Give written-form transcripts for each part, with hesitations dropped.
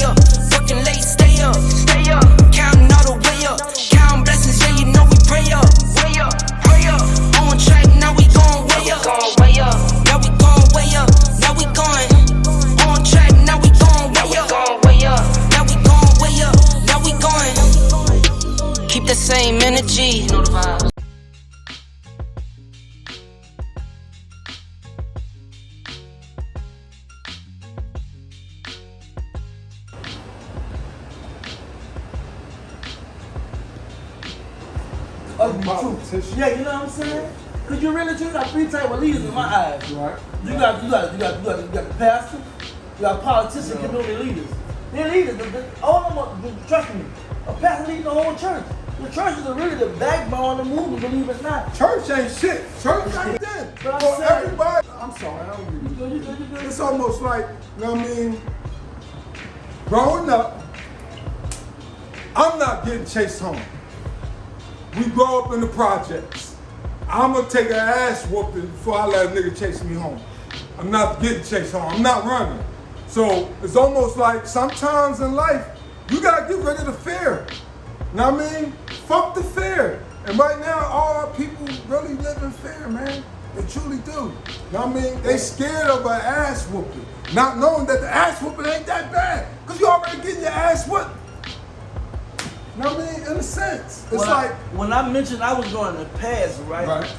stay up. Working late, stay up. Counting all the way up. Counting blessings, yeah, you know we pray up. Pray up. On track, now we going way up. Now we going way up. Now we going on track, now we going way up. Now we going way up. Now we going. Keep the same energy. You know the vibes. Yeah, you know what I'm saying? Because you really got three type of leaders in my eyes. Right. You got the pastor, you got politicians, community leaders. They're leaders. All of them, trust me, a pastor leads the whole church. The church is really the backbone of the movement, believe it or not. Church ain't shit. Church ain't dead. But For everybody, I'm sorry, I don't agree. It's almost like, you know what I mean? Growing up, I'm not getting chased home. We grow up in the projects. I'm gonna take an ass whooping before I let a nigga chase me home. I'm not getting chased home. I'm not running. So it's almost like sometimes in life, you gotta get rid of the fear. You know what I mean? Fuck the fear. And right now, all our people really live in fear, man. They truly do. You know what I mean? They scared of an ass whooping, not knowing that the ass whooping ain't that bad. Cause you already getting your ass whooped. You know what I mean? In a sense. It's when I mentioned I was going to pass, right? Right.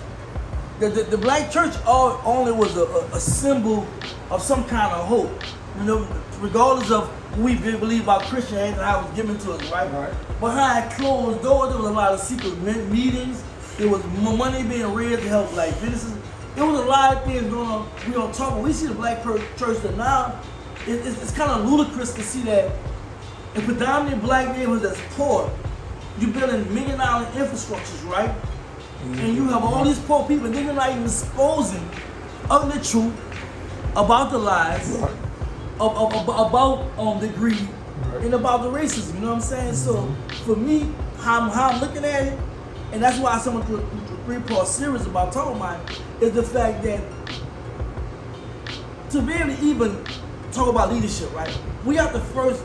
The black church only was a symbol of some kind of hope. You know, regardless of who we believe about Christianity and how it was given to us, right? Right. Behind closed doors, there was a lot of secret meetings. There was money being raised to help black businesses. There was a lot of things going on. We don't talk, but we see the black church that now it's kind of ludicrous to see that in predominantly black neighborhoods that's poor, you're building $1 million infrastructures, right? Mm-hmm. And you have all these poor people, and then you're not even disposing of the truth about the lies, right. about the greed, right. And about the racism. You know what I'm saying? Mm-hmm. So for me, how I'm looking at it, and that's why some of the three-part series about talking about it, is the fact that to be able to even talk about leadership, right? We have to first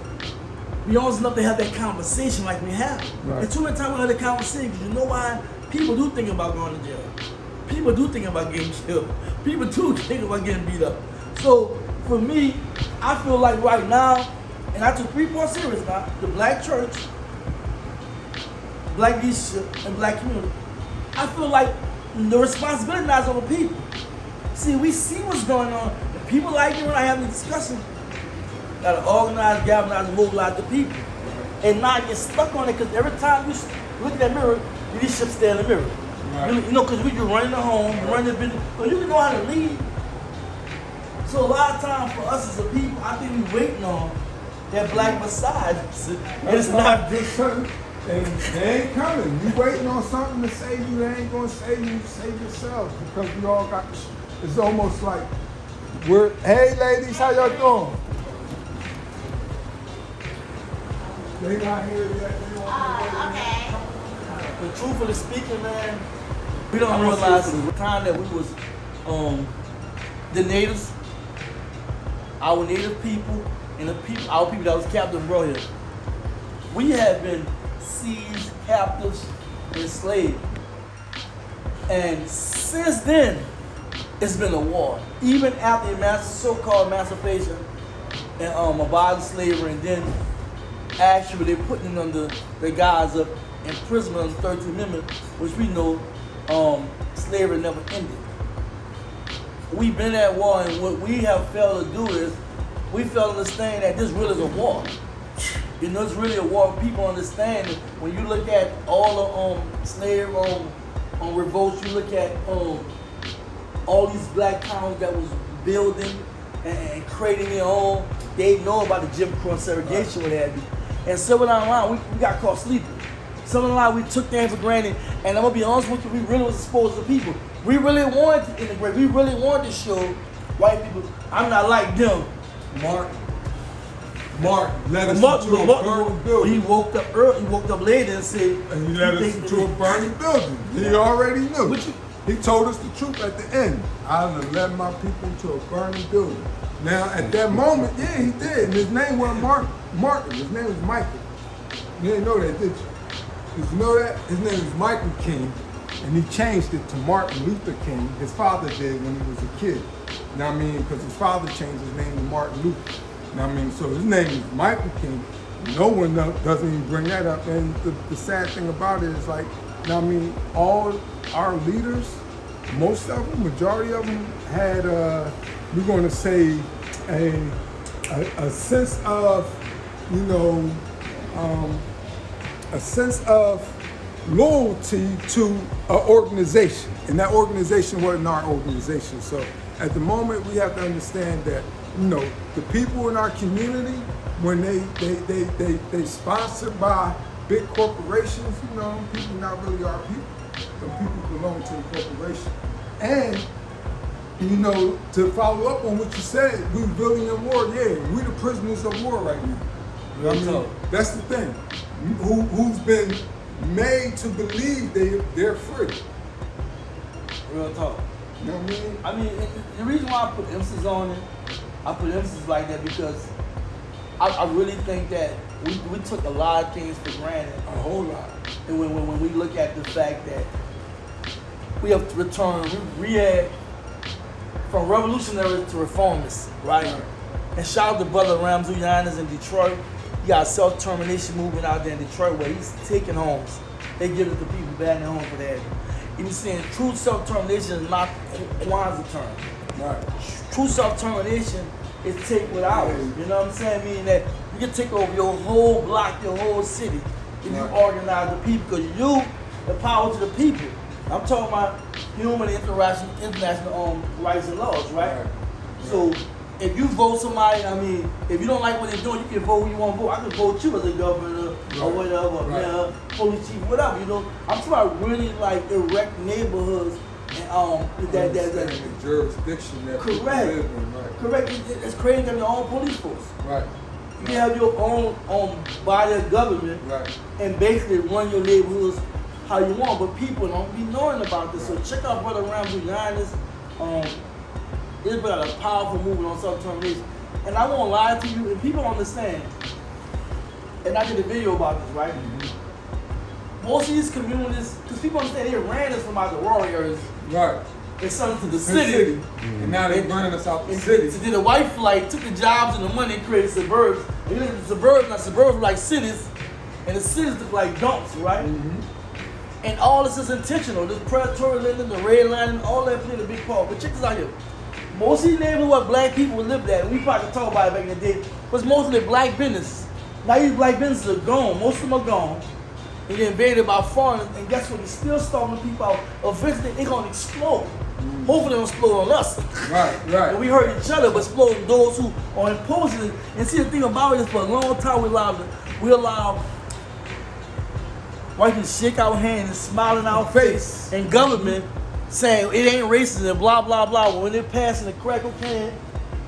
be honest enough to have that conversation like we have. Right. And too many times we have that conversation because you know why? People do think about going to jail. People do think about getting killed. People do think about getting beat up. So for me, I feel like right now, and I took 3-part series now, the black church, black leadership, and black community. I feel like the responsibility now is on the people. See, we see what's going on. And people like you when I have the discussion. Gotta organize, galvanize, and mobilize the people. And not get stuck on it, because every time you look in that mirror, you just should stay in the mirror. Right. You know, because you're running the home, you're running the business, but you can know how to lead. So a lot of times for us as a people, I think we're waiting on that black Messiah. And it's not just certain, and they ain't coming. You waiting on something to save you, they ain't gonna save you, save yourselves, because we all got, it's almost like, hey ladies, how y'all doing? They not here yet. Okay. But truthfully speaking, man, we don't realize the time that we was the natives, our native people, and our people that was captive and brought here. We have been seized, captives, enslaved. And since then, it's been a war. Even after the so-called emancipation and abolished slavery, and then actually they're putting it under the guise of imprisonment under the 13th Amendment, which we know slavery never ended. We've been at war, and what we have failed to do is we failed to understand that this really is a war. You know, it's really a war. People understand that when you look at all the slave revolts, you look at all these black towns that was building and creating their own, they know about the Jim Crow and segregation, what have you. And somewhere down the line, we got caught sleeping. Somewhere down the line, we took things for granted. And I'm gonna be honest with you, we really was exposed to people. We really wanted to integrate. We really wanted to show white people, I'm not like them. Mark led us into a burning building. He woke up early, he woke up later and said, and he led us into a burning building. He already knew. He told us the truth at the end. I done led my people to a burning building. Now, at that moment, yeah, he did. And his name wasn't Martin. His name was Michael. You didn't know that, did you? Did you know that? His name was Michael King, and he changed it to Martin Luther King. His father did when he was a kid. You know what I mean? Because his father changed his name to Martin Luther. You know what I mean? So his name is Michael King. No one doesn't even bring that up. And the sad thing about it is, like, you know what I mean? All our leaders, most of them, majority of them, had, we're going to say, a sense of, you know, a sense of loyalty to an organization, and that organization wasn't our organization. So at the moment, we have to understand that, you know, the people in our community, when they sponsored by big corporations, you know, people not really our people. Some people belong to the corporation. And, you know, to follow up on what you said, we really in war. Yeah, we the prisoners of war right now. You know what I mean? That's the thing. Who's been made to believe they're free. Real talk. You know what I mean? I mean, the reason why I put emphasis on it, I put emphasis like that because I really think that we took a lot of things for granted. A whole lot. And when we look at the fact that we have to return, we had from revolutionaries to reformists, right? And shout out to Brother Ramsey Yanez in Detroit. You got a self-determination movement out there in Detroit where he's taking homes. They give it to people back in their home for that. Even saying true self-determination is not Kwanzaa term. Right. True self-determination is take what ours. You know what I'm saying? Meaning that you can take over your whole block, your whole city, if you organize the people, because you, the power to the people. I'm talking about human international rights and laws, right? So if you vote somebody, I mean, if you don't like what they're doing, you can vote who you want to vote. I can vote you as a governor or whatever, mayor, police chief, whatever. You know, I'm talking about really like erect neighborhoods and that the jurisdiction that people live in, right? Correct. It's crazy to have your own police force. Right. You can have your own body of government, right, and basically run your neighborhoods how you want, but people don't be knowing about this. So check out Brother Ramsey Yanez. It's been a powerful movement on self-determination. And I won't lie to you, and people don't understand. And I did a video about this, right? Mm-hmm. Most of these communities, because people understand they ran us from out the rural areas. Right. They sent us to the city. Mm-hmm. And now they're running us out the city. So did a white flight, took the jobs and the money and created suburbs. And you look at the suburbs, now suburbs look like cities, and the cities look like dumps, right? Mm-hmm. And all this is intentional. This predatory living, the red line, all that played a big part. But check this out here. Most of these neighborhoods where black people lived at, and we probably talk about it back in the day, was mostly black businesses. Now these black businesses are gone. Most of them are gone. And they're invaded by foreigners. And guess what? They're still starving people out. Eventually, they're going to explode. Hopefully, they'll explode on us. Right, right. And we hurt each other, but explode on those who are imposing it. And see, the thing about it is for a long time, we allow white people to shake our hand and smile in our face, and government saying it ain't racist and blah, blah, blah. But when they're passing the crack cocaine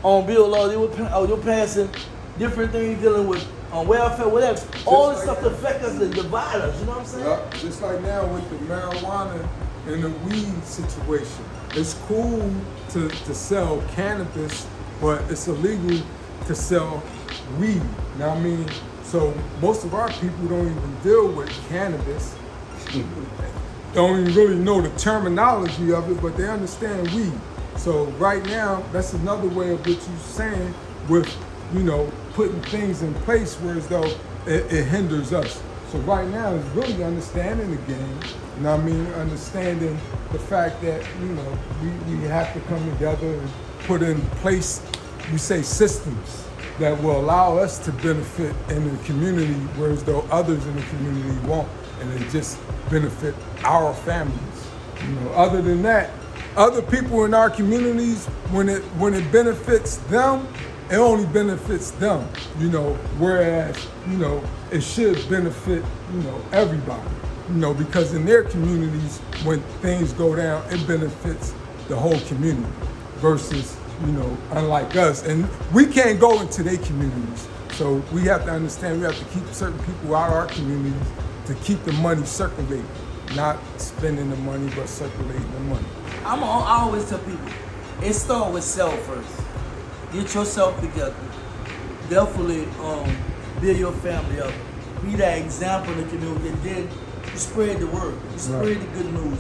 on bill law, they're passing different things dealing with welfare, whatever. All this stuff to affect us and divide us, you know what I'm saying? Yep. Just like now with the marijuana and the weed situation. It's cool to sell cannabis, but it's illegal to sell weed. You know what I mean? So most of our people don't even deal with cannabis. Don't even really know the terminology of it, but they understand weed. So right now, that's another way of what you're saying with, you know, putting things in place where as though it hinders us. So right now, it's really understanding the game. You know what I mean? Understanding the fact that, you know, we have to come together and put in place, we say, systems that will allow us to benefit in the community, whereas though others in the community won't, and it just benefit our families. You know, other than that, other people in our communities, when it benefits them, it only benefits them. You know, whereas, you know, it should benefit, you know, everybody. You know, because in their communities, when things go down, it benefits the whole community versus, you know, unlike us. And we can't go into their communities. So we have to understand we have to keep certain people out of our communities to keep the money circulating, not spending the money, but circulating the money. I always tell people, it starts with self first. Get yourself together. Definitely build your family up. Be that example in the community. And then you spread the word. You spread the good news.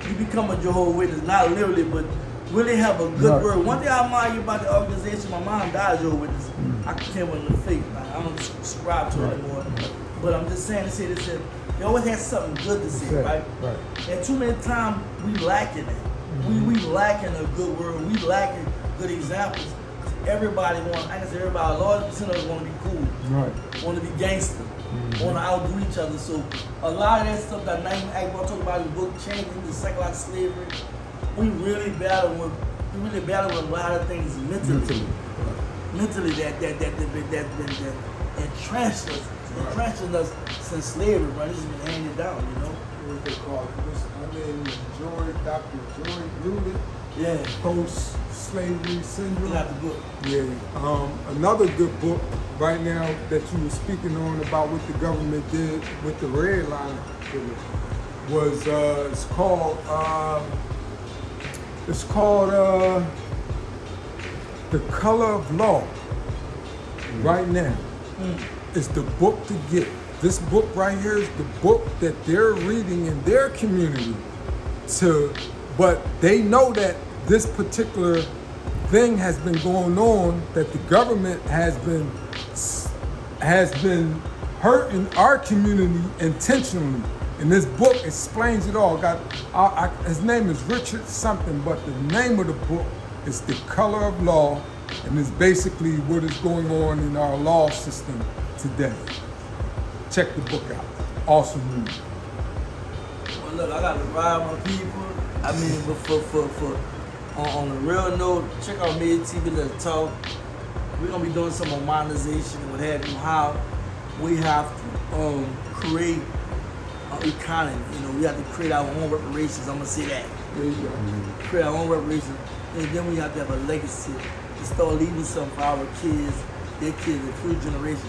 You become a Jehovah's Witness, not literally, but really have a good word. One thing I admire you about the organization, my mom died Jehovah's Witness. I came with the faith. I don't subscribe to it anymore. But I'm just saying to say this, they always had something good to say, right? And too many times we lacking it. We lacking a good word. We lacking good examples. Everybody want, I can say everybody, a lot of percent of us want to be cool, want to be gangster, want to outdo each other. So a lot of that stuff that Name Act talk about in the book, changing the psychological slavery, we really battle with a lot of things mentally that entrenched us since slavery, right? This has been handed down, you know. What they call it? Dr. Joy Rudin. Yeah. Post-slavery syndrome. Got the book. Yeah. Another good book right now that you were speaking on about what the government did with the red line was it's called The Color of Law. Right now. Is the book to get. This book right here is the book that they're reading in their community but they know that this particular thing has been going on, that the government has been hurting our community intentionally. And this book explains it all. His name is Richard something, but the name of the book is The Color of Law, and it's basically what is going on in our law system today. Check the book out. Awesome read. Well, look, I gotta ride my people. I mean, but for on a real note, check out Mid TV. Let's talk. We're gonna be doing some more monetization and what have you. How we have to create an economy. You know, we have to create our own reparations. I'm gonna say that. There you go. Create our own reparations, and then we have to have a legacy to start leaving something for our kids, their kids, the future generation.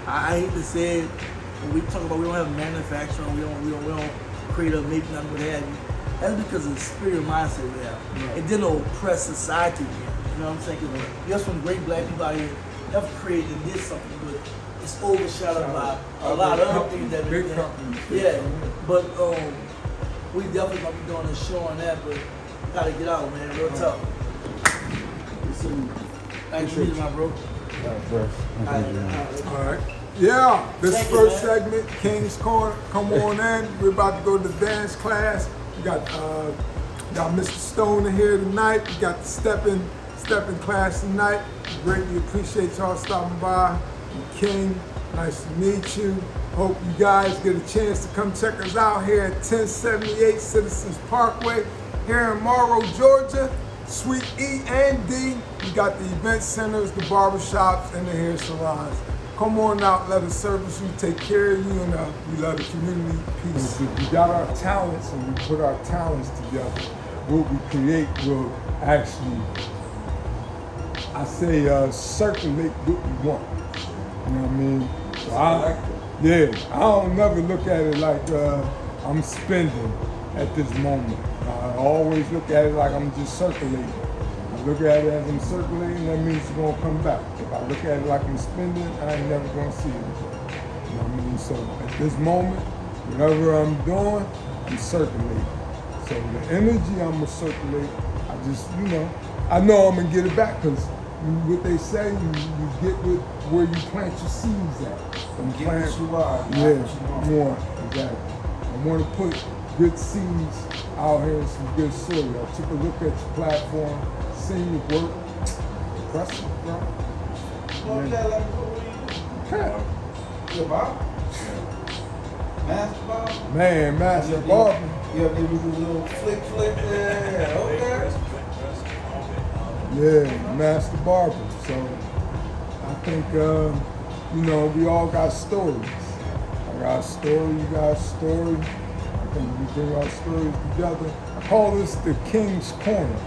I hate to say it, when we talk about we don't have manufacturing, we don't create or make nothing, what have you. That's because of the spirit mindset we have. It didn't oppress society yet. You know what I'm saying? Because there's some great black people out here that have created and did something, but it's overshadowed by a lot of other things that big companies. Yeah, but we definitely gonna be doing a show on that, but we gotta get out, man. Real talk. Thanks for meeting my bro. All right. Yeah, this first segment, King's Corner. Come on in. We're about to go to the dance class. We got Mr. Stone in here tonight. We got the stepping class tonight. Greatly appreciate y'all stopping by. King, nice to meet you. Hope you guys get a chance to come check us out here at 1078 Citizens Parkway here in Morrow, Georgia. Suite E and D. We got the event centers, the barbershops, and the hair salons. Come on out, let us service you, take care of you, and we love the community. Peace. We got our talents, and we put our talents together. What we create will actually, circulate what we want. You know what I mean? So I don't never look at it like I'm spending at this moment. I always look at it like I'm just circulating. I look at it as I'm circulating, that means it's gonna come back. If I look at it like I'm spending, I ain't never gonna see it. You know what I mean? So at this moment, whatever I'm doing, I'm circulating. So the energy I'm gonna circulate, I know I'm gonna get it back, because what they say, you get with where you plant your seeds at. And get what you are. Exactly. I want to put good seeds out here in some good soil. I took a look at your platform, seen your work. Impressive, bro. Master Barber. Yeah, maybe do a little flick there. Okay. Yeah, Master Barber. So I think, we all got stories. I got a story, you got a story. I think we bring our stories together. I call this the King's Corner.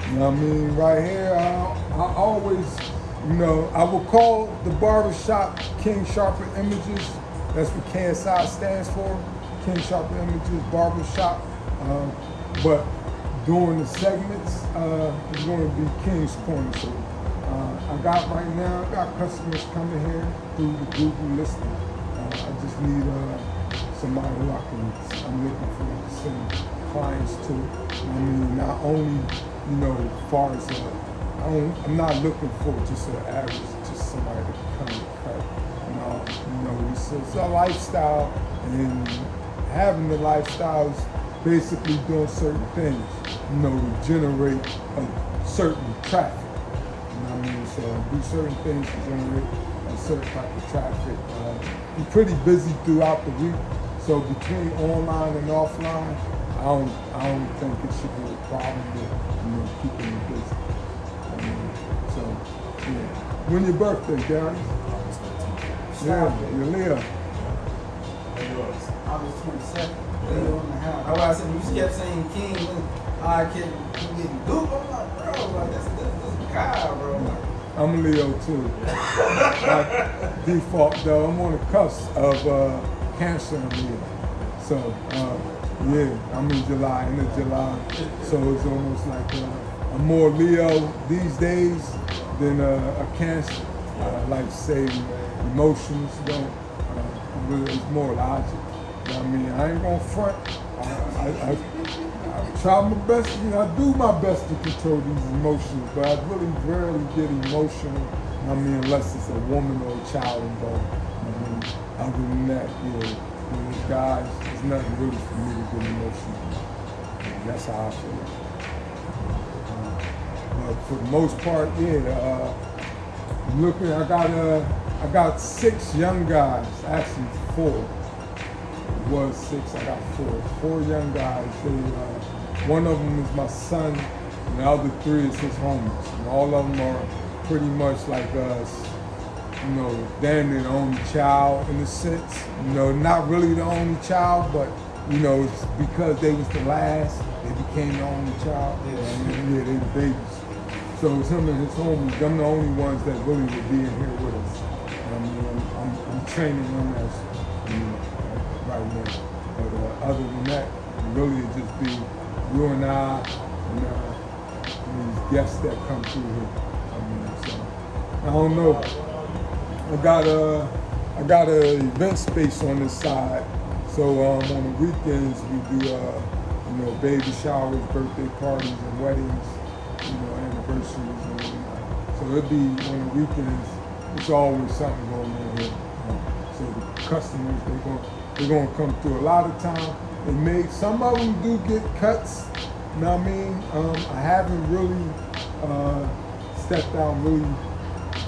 You know what I mean? Right here, I always, I will call the barbershop King Sharper Images. That's what KSI stands for. King Sharper Images Barbershop. But during the segments, it's going to be King's Corner. So I got right now, I got customers coming here through the Google listing. I just need somebody who I'm looking for to send clients to. I mean, not only, as far as, I'm not looking for just an average, just somebody to come and cut. It's a lifestyle, and having the lifestyle is basically doing certain things, to generate a certain traffic. So do certain things to generate a certain type of traffic. You're pretty busy throughout the week, so between online and offline, I don't think it should be a problem with keeping you busy. So yeah. When your birthday, Gary? Yeah, you're Leo. August 22nd. Leo in the house. I said, you kept saying King, I kept getting Duke. I'm like, bro, this guy, bro. I'm a Leo too. By default though, I'm on the cusp of Cancer and Leo. So yeah, I'm in July, end of July. So it's almost like I'm more Leo these days than a Cancer. Like say emotions don't, it's more logic. I ain't gonna front. I try my best, I do my best to control these emotions, but I really rarely get emotional, unless it's a woman or a child involved. Other than that, with guys, there's nothing really for me to get emotional. That's how I feel. But for the most part, looking, I got 6 young guys, actually 4. It was 6, I got 4. 4 young guys. One of them is my son, and the other 3 is his homies. And all of them are pretty much like us, damn near the only child in a sense. Not really the only child, but it's because they was the last, they became the only child. Yeah, they the babies. So it's him and his homies, them the only ones that really would be in here with us. I'm training them as, right now. But other than that, really it just be you and I and these guests that come through here. So I don't know. I got a event space on this side. So on the weekends we do baby showers, birthday parties, and weddings, anniversaries and whatnot. So it'd be on the weekends. It's always something going on here. So the customers they're gonna come through. A lot of time some of them do get cuts. I haven't really stepped out and really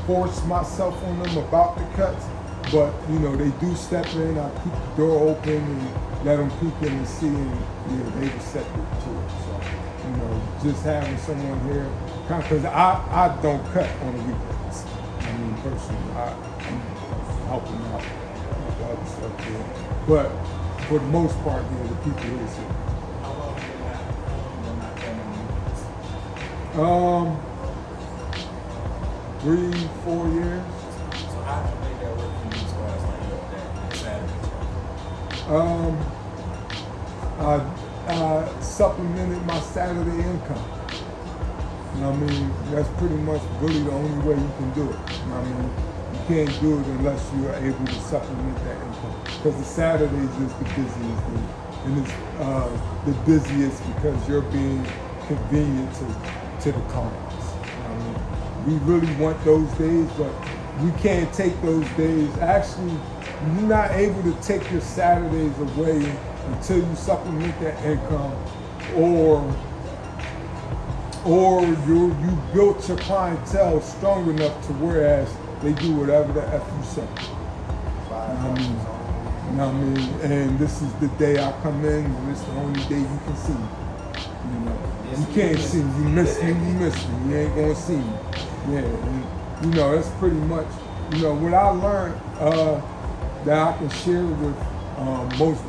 forced myself on them about the cuts, but they do step in. I keep the door open and let them peek in and see, and they receptive to it. So just having someone here, because I don't cut on the weekends. Personally, I'm helping out with other stuff here, but for the most part, the people is here. How long have you been not cutting on the weekends? 3-4 years. So how do you make that work for you as far as like that Saturday? I supplemented my Saturday income. That's pretty much really the only way you can do it. You can't do it unless you are able to supplement that income. Because the Saturdays is the busiest day. And it's the busiest because you're being convenient to the clients. We really want those days, but we can't take those days. Actually, you're not able to take your Saturdays away until you supplement that income, or you built your clientele strong enough to whereas they do whatever the F you say. And this is the day I come in, and it's the only day you can see me. You can't see me. You miss me, you ain't gonna see me. Yeah, and that's pretty much, what I learned that I can share with most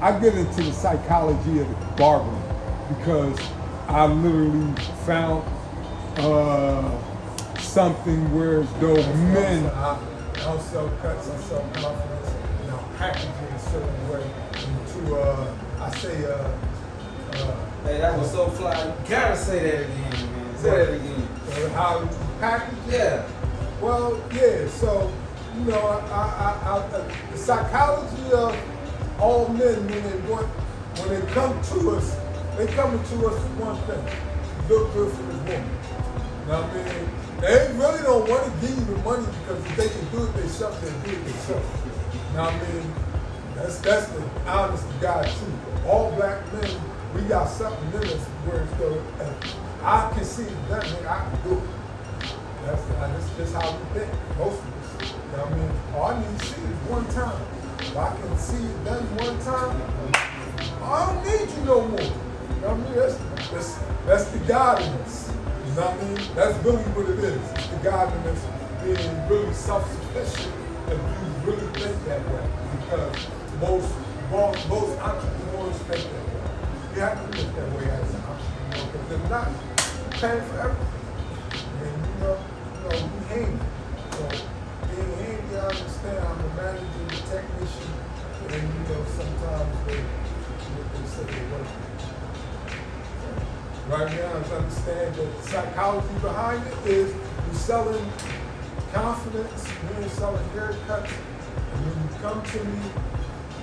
I get into the psychology of the barber because I literally found something where as though men I don't sell cuts, I sell confidence, and I'll package it a certain way to hey, that was so fly. You gotta say that again, man. Say that again. How packaging. Yeah. Well, yeah. So, you know, the psychology of all men when they come to us, they coming to us for one thing: look good for this woman. You know what I mean? They really don't want to give you the money because if they can do it themselves, they do it themselves. You know what I mean? That's the honest to God truth. All black men, we got something in us where it's go. I can see it done, nigga, I can do it. That's just how we think, most of us. You know what I mean? All I need to see is one time. If I can see it done one time, I don't need you no more. You know what I mean? That's the God in us. You know what I mean? That's really what it is. It's the God in us being really self-sufficient if you really think that way. Because most entrepreneurs think that way. You have to think that way as an entrepreneur, because if not, you're paying for everything. And you know, we handy. So being handy, I understand. I'm a manager, a technician, and you know, sometimes they say they work. Right now, I understand that the psychology behind it is you're selling confidence, you ain't selling haircuts. And when you come to me,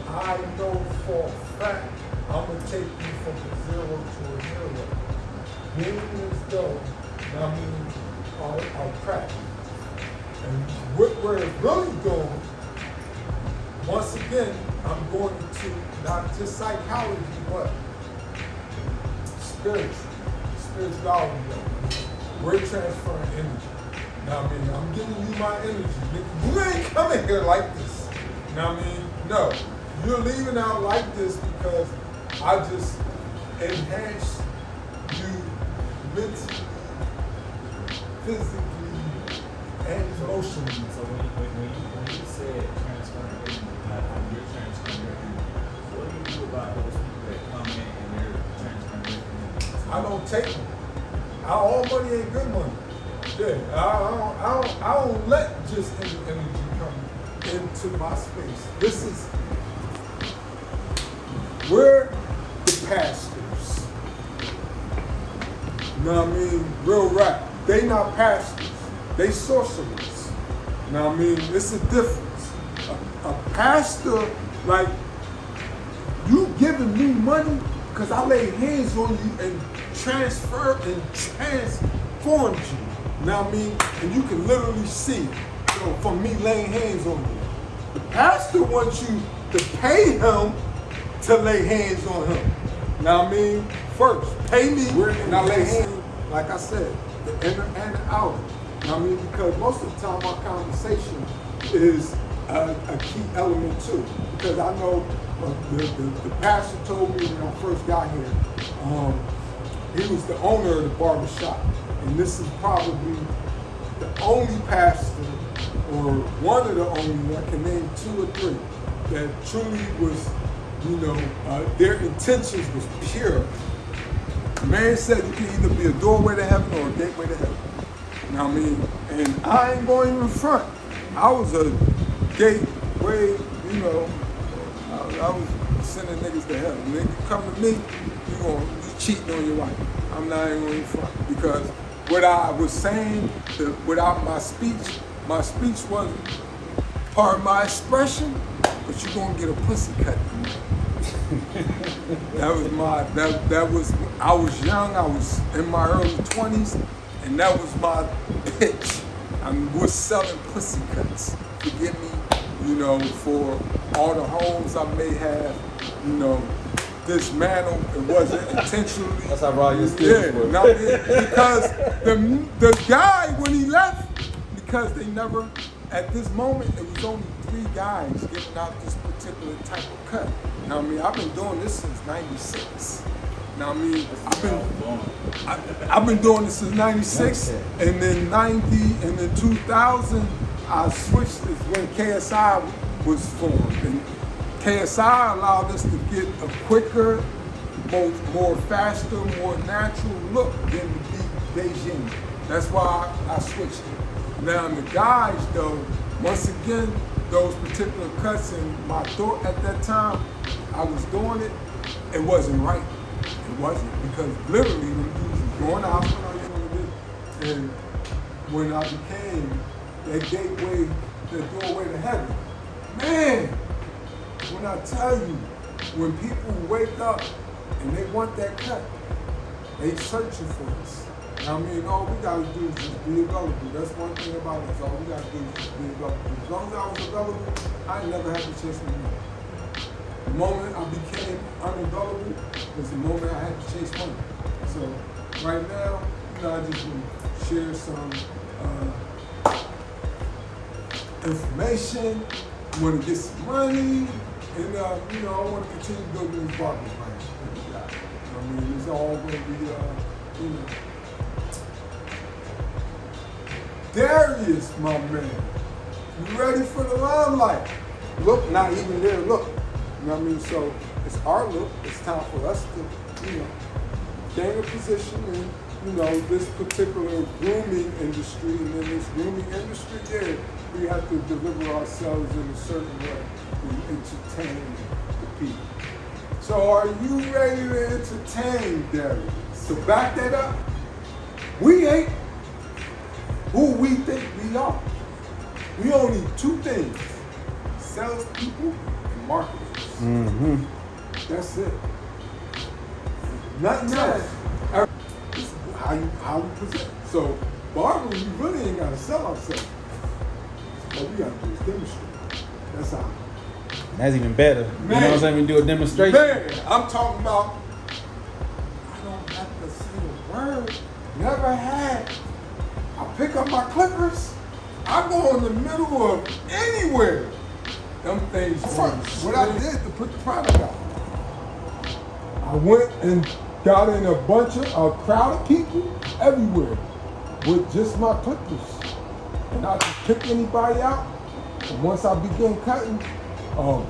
I know for a fact I'm going to take you from a zero to a hero. Being as though, I mean, I'll practice. And what we're really doing, once again, I'm going to not just psychology, but spirituality. We're transferring energy. Now, I mean, I'm giving you my energy. You ain't coming here like this. Now, I mean, no. You're leaving out like this because I just enhance you mentally, physically, and emotionally. So when you said transferring energy, like when you're transferring your energy, what do you do about those people that come in and they're transferring their energy? I don't take them. All money ain't good money. Yeah, I don't let just any energy come into my space. We're the pastors. You know what I mean? Real rap. They not pastors. They sorcerers. You know what I mean? It's a difference. A pastor, like, you giving me money because I lay hands on you and transformed you. You know what I mean? And you can literally see, you know, from me laying hands on you. The pastor wants you to pay him to lay hands on him. You know what I mean? First, pay me and I lay hands. Like I said, the inner and the outer. You know what I mean? Because most of the time our conversation is a key element too. Because I know the pastor told me when I first got here, he was the owner of the barbershop. And this is probably the only pastor, or one of the only, I can name 2 or 3, that truly was, you know, their intentions was pure. The man said you can either be a doorway to heaven or a gateway to heaven. You know what I mean? And I ain't going in front. I was a gateway, you know, I was sending niggas to heaven. Nigga, come to me, you cheating on your wife. I'm not even going in front. Because what I was saying, without my speech wasn't part of my expression, but you're gonna get a pussy cut. I was young, I was in my early 20s, and that was my pitch. I was selling pussy cuts. Forgive me, you know, for all the homes I may have, you know, dismantled. It wasn't intentionally. That's how raw your skin was. No, because the guy, when he left, because they never, at this moment, it was only 3 guys giving out this particular type of cut. Now, I mean, I've been doing this since '96. Now, I mean, I've been doing this since '96, and then '90, and then 2000, I switched. Is when KSI was formed, and KSI allowed us to get a quicker, more faster, more natural look than the Beijing. That's why I switched it. Now the guys, though, once again, those particular cuts, and my thought at that time, I was doing it, it wasn't right. It wasn't, because literally when dudes were going out, and when I became that gateway, that doorway to heaven. Man, when I tell you, when people wake up and they want that cut, they searching for us. I mean, all we gotta do is just be available. That's one thing about us. All we gotta do is just be available. As long as I was available, I ain't never had to chase money. The moment I became unavailable was the moment I had to chase money. So right now, I just want to share some information. Want to get some money, and I want to continue building this barber brand that we got. I mean, it's all going to be, Darius, my man, you ready for the limelight? Look, not even there. Look, you know what I mean. So it's our look. It's time for us to, gain a position in, this particular grooming industry. And in this grooming industry, yeah, we have to deliver ourselves in a certain way to entertain the people. So are you ready to entertain, Darius? To back that up, we ain't who we think we are. We only need two things: salespeople and marketers. Mm-hmm. That's it. Nothing else. It's how we present. So, barbers, we really ain't gotta sell ourselves. All we gotta do is demonstrate. That's how. That's even better. Man, you know what I'm saying? We do a demonstration. Man, I'm talking about, I don't have to say a word. Never had. I pick up my clippers. I go in the middle of anywhere. Them things first. What I did to put the product out. I went and got in a crowd of people everywhere with just my clippers. And I just pick anybody out. And once I began cutting, got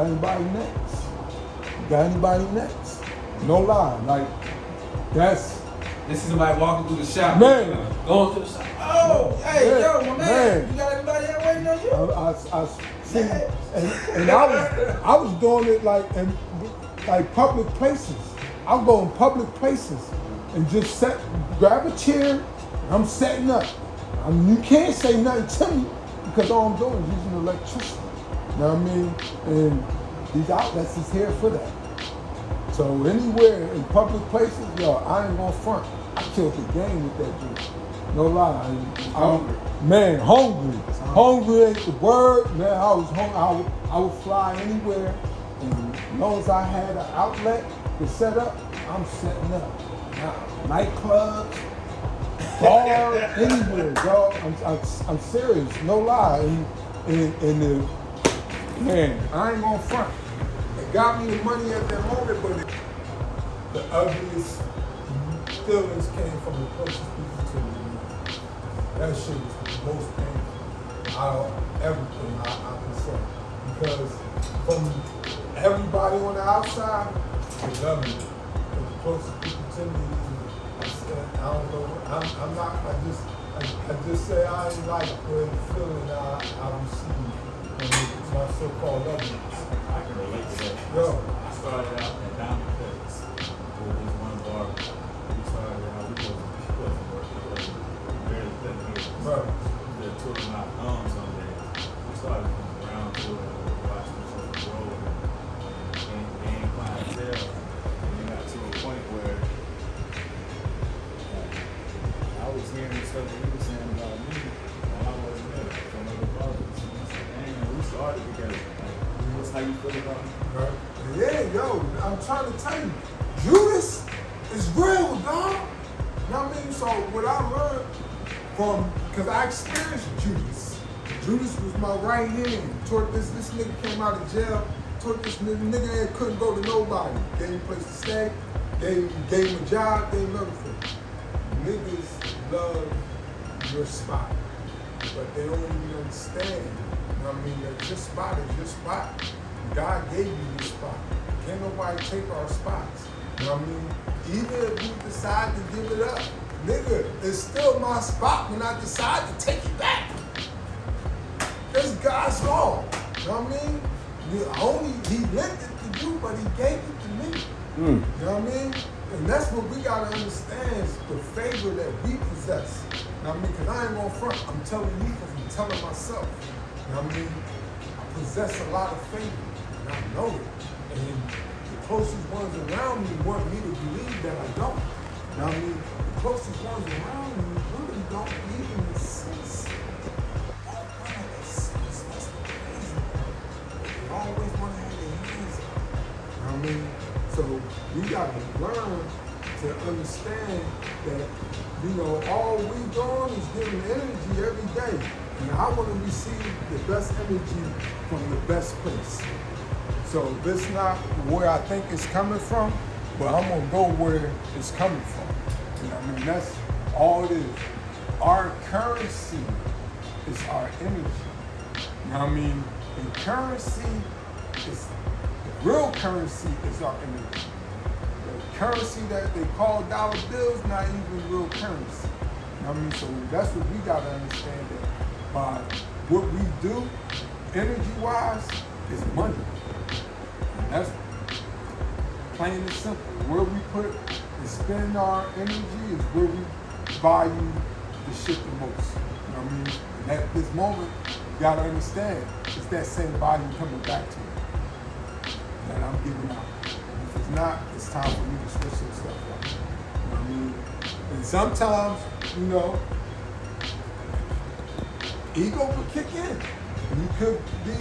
anybody next? Got anybody next? No lie, like that's. This is somebody walking through the shop. Man. Going through the shop. Oh, hey, Man. yo, my man. Man. You got anybody out waiting on you? I see, and I was doing it like public places. I'll go in public places and just grab a chair, and I'm setting up. You can't say nothing to me because all I'm doing is using electricity. You know what I mean? And these outlets is here for that. So anywhere in public places, I ain't gonna front. I killed the game with that dude. No lie. Man, hungry. Hungry ain't the word. Man, I was hungry. I would fly anywhere. And as long as I had an outlet to set up, I'm setting up. Nightclubs, bars, anywhere, dog. I'm serious. No lie. And man, I ain't gonna front. It got me the money at that moment, but the ugliest feelings came from the closest people to me. That shit was the most painful out of everything I can say. Because from everybody on the outside, they love me. But the closest people to me, I don't know. I'm not. I just say I ain't like the feeling I received from my so-called loved ones. I can relate to that. Yo. I started out at Diamond Cuts with this one barber. We started out, we wasn't working, we barely cutting hair. Right. We were twiddling our thumbs on there. We started coming around to it, watching each other grow and gain clientele. And it got to a point where I was hearing stuff that he was saying about me while I wasn't there from other barbers. And I said, dang, we started together. What's how you feel about me? Right. Yeah, yo, I'm trying to tell you, Judas is real, dog. You know what I mean? So what I learned because I experienced Judas. Judas was my right hand. Toward this nigga came out of jail. Toward this nigga that couldn't go to nobody. Gave him a place to stay. Gave him a job. Gave him everything. Niggas love your spot, but they don't even understand. You know what I mean? That your spot is your spot. God gave you this spot. Can't nobody take our spots. You know what I mean? Even if you decide to give it up, nigga, it's still my spot when I decide to take it back. It's God's law. You know what I mean? He lent it to you, but he gave it to me. You know what I mean? And that's what we gotta understand is the favor that we possess. Now, I mean, cause I ain't gonna front. I'm telling you because I'm telling myself. Now, I mean, I possess a lot of favor, and I know it. And the closest ones around me want me to believe that I don't. Now, I mean, the closest ones around me really don't even sense. That's crazy. They always want to have their hands up. Now, I mean, so we got to learn to understand that, you know, all we doing is giving energy every day. And I want to receive the best energy from the best place. So this not where I think it's coming from, but I'm going to go where it's coming from. You know what I mean? That's all it is. Our currency is our energy. You know what I mean? And currency is, the real currency is our energy. The currency that they call dollar bills, not even real currency. You know what I mean? So that's what we got to understand, that by what we do, energy-wise, is money. And that's plain and simple. Where we put and spend our energy is where we value the shit the most. You know what I mean? And at this moment, you gotta understand, it's that same value coming back to you that I'm giving out. And if it's not, it's time for me to switch some stuff up. You know what I mean? And sometimes, you know, ego will kick in. And you could be